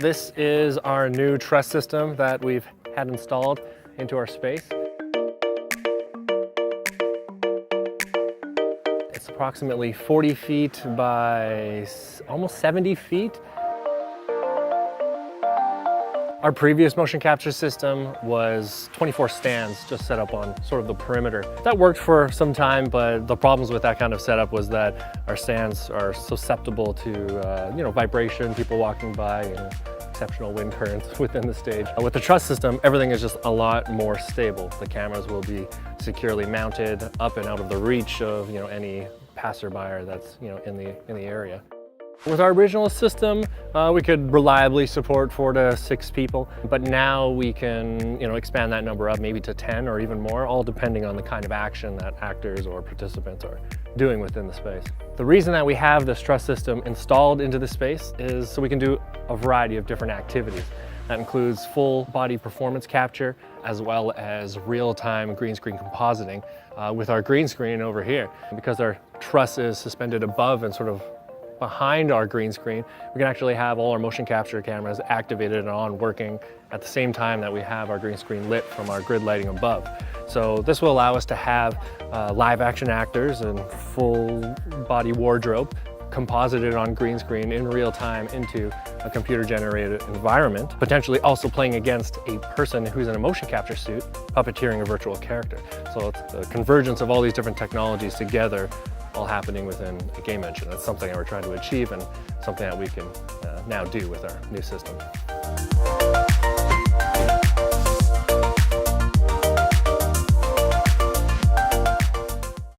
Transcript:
This is our new truss system that we've had installed into our space. It's approximately 40 feet by almost 70 feet. Our previous motion capture system was 24 stands just set up on sort of the perimeter. That worked for some time, but the problems with that kind of setup was that our stands are susceptible to vibration, people walking by, exceptional wind currents within the stage. With the truss system, everything is just a lot more stable. The cameras will be securely mounted up and out of the reach of any passerby that's in the area. With our original system, we could reliably support 4 to 6 people, but now we can expand that number up maybe to 10 or even more, all depending on the kind of action that actors or participants are doing within the space. The reason that we have this truss system installed into the space is so we can do a variety of different activities. That includes full body performance capture, as well as real-time green screen compositing with our green screen over here. Because our truss is suspended above and sort of behind our green screen, we can actually have all our motion capture cameras activated and on working at the same time that we have our green screen lit from our grid lighting above. So this will allow us to have live action actors and full body wardrobe composited on green screen in real time into a computer generated environment, potentially also playing against a person who's in a motion capture suit, puppeteering a virtual character. So it's the convergence of all these different technologies together, all happening within a game engine. That's something that we're trying to achieve and something that we can now do with our new system.